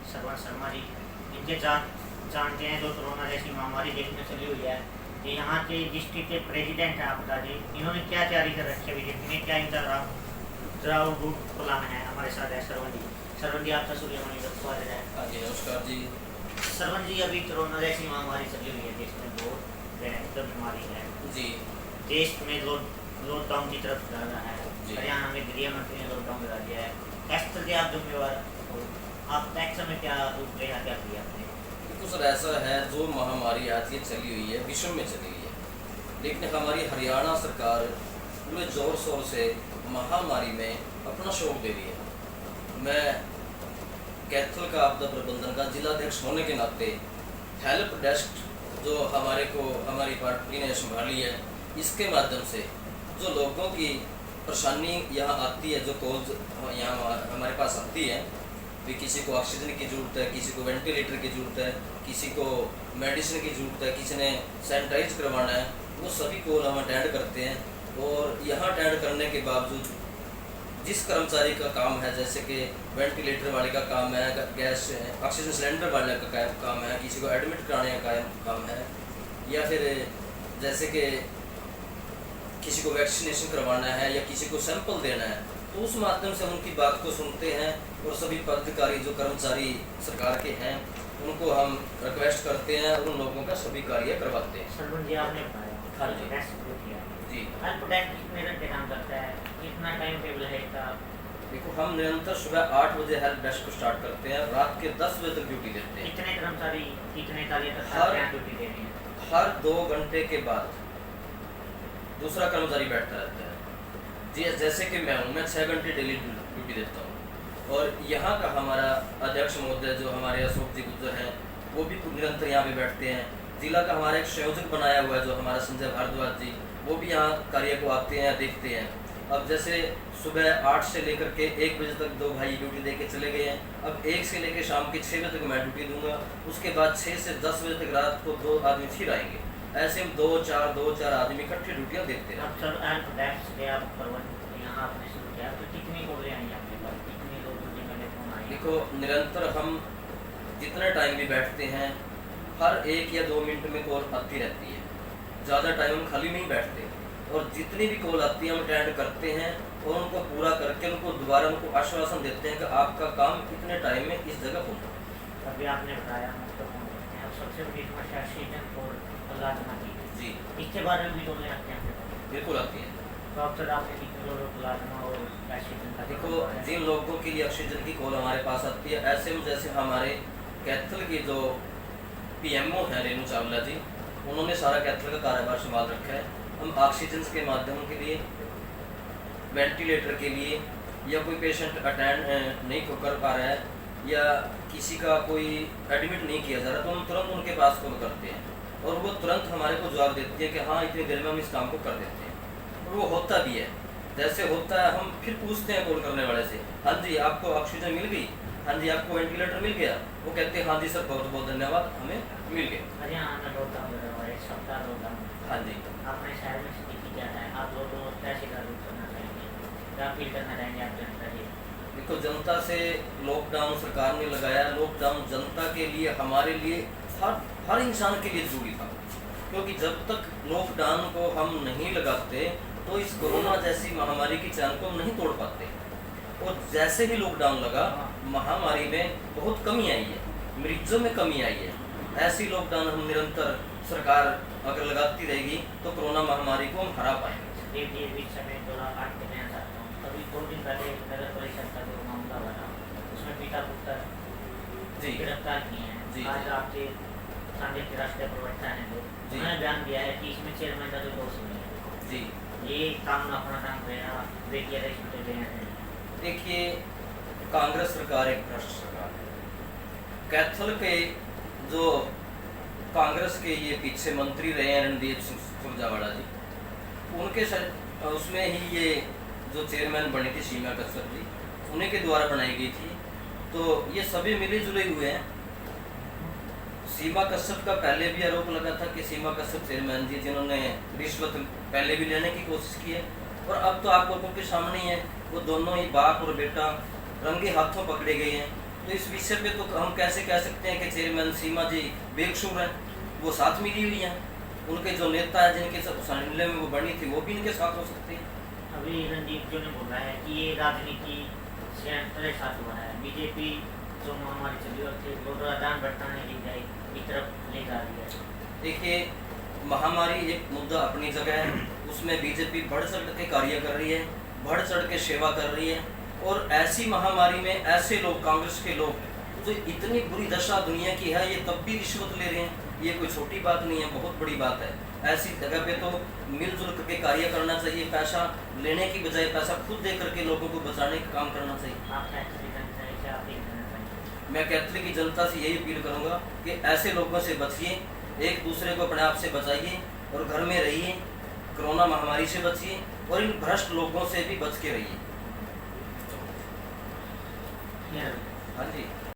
सरवन शर्मा जी, इनके जानते हैं जो कोरोना जैसी महामारी देश में चली हुई है, ये यहाँ के डिस्ट्रिक्ट के प्रेसिडेंट हैं, आप बता दें इन्होंने क्या तैयारी कर रखी है, इन्हें क्या इनका रूट प्लान है। हमारे साथ है सरवन जी आपका सूर्यमणि का स्वागत है। हाँ जी, नमस्कार जी। सरवन जी, अभी कोरोना जैसी महामारी चली हुई है, देश में बहुत भयंकर बीमारी है जी। देश में लॉकडाउन की तरफ जा रहा है, हरियाणा में गृह मंत्री ने लॉकडाउन करा दिया है। इस तरह आप जिम्मेवार हो, आप टैक्स में क्या रूपरेखा क्या किया आपने? देखो सर, ऐसा है जो महामारी आज ये चली हुई है विश्व में चली हुई है, लेकिन हमारी हरियाणा सरकार पूरे जोर शोर से महामारी में अपना शोक दे रही है। मैं कैथल का आपदा प्रबंधन का जिलाध्यक्ष होने के नाते हेल्प डेस्क जो हमारी पार्टी ने संभाली है, इसके माध्यम से जो लोगों की परेशानी यहाँ आती है, जो कॉल्स यहाँ हमारे पास आती है, भी किसी को ऑक्सीजन की ज़रूरत है, किसी को वेंटिलेटर की ज़रूरत है, किसी को मेडिसिन की ज़रूरत है, किसी ने सैनिटाइज करवाना है, वो सभी कॉल हम अटेंड करते हैं। और यहाँ अटेंड करने के बावजूद जिस कर्मचारी का काम है, जैसे कि वेंटिलेटर वाले का काम है, गैस ऑक्सीजन सिलेंडर वाले का काम है, किसी को एडमिट कराने का काम है, या फिर जैसे कि किसी को वैक्सीनेशन करवाना है या किसी को सैंपल देना है, तो उस माध्यम से उनकी बात को सुनते हैं और सभी पदाधिकारी जो कर्मचारी सरकार के हैं उनको हम रिक्वेस्ट करते हैं और उन लोगों का सभी कार्य करवाते हैं। सरवन जी, आपने बताया हाँ जी जी। कितने घंटे काम करता है, कितना टाइम टेबल है इसका? देखो, हम निरंतर सुबह 8 बजे हेल्प डेस्क को स्टार्ट करते हैं, रात के 10 बजे तक ड्यूटी देते हैं। कितने कर्मचारी कितने कार्य ड्यूटी दे रहे हैं? हर 2 घंटे के बाद दूसरा कर्मचारी बैठता रहता है जी। जैसे कि मैं 6 घंटे डेली ड्यूटी देता हूँ, और यहाँ का हमारा अध्यक्ष महोदय जो हमारे अशोक जी गुजर हैं, वो भी निरंतर यहाँ पे बैठते हैं। जिला का हमारा एक संयोजक बनाया हुआ है जो हमारा संजय भारद्वाज जी, वो भी यहाँ कार्य को आते हैं, देखते हैं। अब जैसे सुबह 8 से लेकर के 1 बजे तक 2 भाई ड्यूटी दे के चले गए हैं, अब 1 से लेकर शाम के 6 बजे तक मैं ड्यूटी दूंगा, उसके बाद 6 से 10 बजे तक रात को 2 आदमी फिर आएंगे। ऐसे हम 2-4 आदमी इकट्ठे ड्यूटियाँ देखते हैं। अब सर हेल्प डेस्क से आप यहाँ आपने शुरू किया, तो कितनी कॉलें आई आपके पास, कितने लोगों के मैंने फोन आए? देखो, निरंतर हम जितने टाइम भी बैठते हैं, हर 1 या 2 मिनट में कॉल आती रहती है, ज़्यादा टाइम हम खाली नहीं बैठते, और जितनी भी कॉल आती है हम अटेंड करते हैं और उनको पूरा करके उनको दोबारा उनको आश्वासन देते हैं कि आपका काम इतने टाइम में इस जगह पहुँचा। अभी आपने बताया अब सबसे बड़ी समस्या ऑक्सीजन और प्लाज्मा की जी, इसके बारे में भी लोग रखते हैं? बिल्कुल आती है। तो अब तक आपने कितने लोगों को प्लाज्मा और ऑक्सीजन का? देखो, जिन लोगों के लिए ऑक्सीजन की कॉल हमारे पास आती है, ऐसे में जैसे हमारे कैथल की जो PMO हैं रेणु चावला जी, उन्होंने सारा कैथल का कार्यभार संभाल रखा है। हम ऑक्सीजन के माध्यम के लिए, वेंटिलेटर के लिए, या कोई पेशेंट अटेंड नहीं कर पा रहा है या किसी का कोई एडमिट नहीं किया जा रहा, तो हम तुरंत उनके पास कॉल करते हैं और वो तुरंत हमारे को जवाब देती है कि हाँ, इतनी देर में हम इस काम को कर देते हैं, और वो होता भी है। जैसे होता है, हम फिर पूछते हैं कॉल करने वाले से, हाँ जी आपको ऑक्सीजन मिल गई, हाँ जी आपको वेंटिलेटर मिल गया, वो कहते हैं हाँ जी सर बहुत बहुत धन्यवाद, हमें मिल गया। हाँ जी। अपने शहर में स्थिति क्या है, आप लोगों को कैसे जागरूक करना चाहेंगे, क्या अपील करना चाहेंगे आप जनता से? देखो, जनता से लॉकडाउन सरकार ने लगाया, लॉकडाउन जनता के लिए, हमारे लिए, हर इंसान के लिए जरूरी था, क्योंकि जब तक लॉकडाउन को हम नहीं लगाते तो इस कोरोना जैसी महामारी की चैन को हम नहीं तोड़ पाते। और जैसे ही लॉकडाउन लगा, महामारी में बहुत कमी आई है, मरीजों में कमी आई है। ऐसी लॉकडाउन हम निरंतर सरकार अगर लगाती रहेगी तो कोरोना महामारी को हम हरा पाएंगे। अभी 2 दिन पहले नगर परिषद का जो मामला हुआ था, उसमें पिता पुत्र जी गिरफ्तार किए हैं जी। आज आपके सामने के राष्ट्रीय प्रवक्ता हैं जो उन्होंने बयान दिया है कि इसमें चेयरमैन का कोई दोष नहीं है जी, ये काम अपना काम करेगा, देखिए इसमें तो देना है। देखिए, कांग्रेस सरकार एक भ्रष्ट सरकार है। कैथल के जो कांग्रेस के ये पीछे मंत्री रहे हैं रणदीप सिंह सुरजेवाला जी, उनके उसमें ही ये जो चेयरमैन बनी थी सीमा कश्यप जी, उन्हीं के द्वारा बनाई गई थी। तो ये सभी मिले जुले हुए हैं। सीमा कश्यप का पहले भी आरोप लगा था कि सीमा कश्यप चेयरमैन जी जिन्होंने रिश्वत पहले भी लेने की कोशिश की है, और अब तो आप लोगों के सामने ही है, वो दोनों ही बाप और बेटा रंगे हाथों पकड़े गए हैं। तो इस विषय पे तो हम कैसे कह सकते हैं कि चेयरमैन सीमा जी बेकसूर हैं, वो साथ मिली हुई हैं, उनके जो नेता है जिनके सानिध्य में वो बनी थी वो भी इनके साथ हो सकती है। अभी रणदीप जो ने बोला है कि ये राजनीति षड्यंत्र साथ हुआ है, बीजेपी जो महामारी चली और थे वो राजधान भटकाने की तरफ ले जा रही है। देखिए, महामारी एक मुद्दा अपनी जगह है, उसमें बीजेपी बढ़ चढ़ के कार्य कर रही है, बढ़ चढ़ के सेवा कर रही है, और ऐसी महामारी में ऐसे लोग, कांग्रेस के लोग जो इतनी बुरी दशा दुनिया की है, ये तब भी रिश्वत ले रहे हैं, ये कोई छोटी बात नहीं है, बहुत बड़ी बात है। ऐसी जगह पे तो मिलजुल करके कार्य करना चाहिए, पैसा लेने की बजाय पैसा खुद दे करके लोगों को बचाने का काम करना चाहिए। आप कैथोलिक जनता है, क्या आप ये कहना चाहेंगे? मैं कैथोलिक की जनता से यही अपील करूंगा कि ऐसे लोगों से बचिए, एक दूसरे को अपने आप से बचाइए और घर में रहिए, कोरोना महामारी से बचिए और इन भ्रष्ट लोगों से भी बच के रहिए। हाँ जी।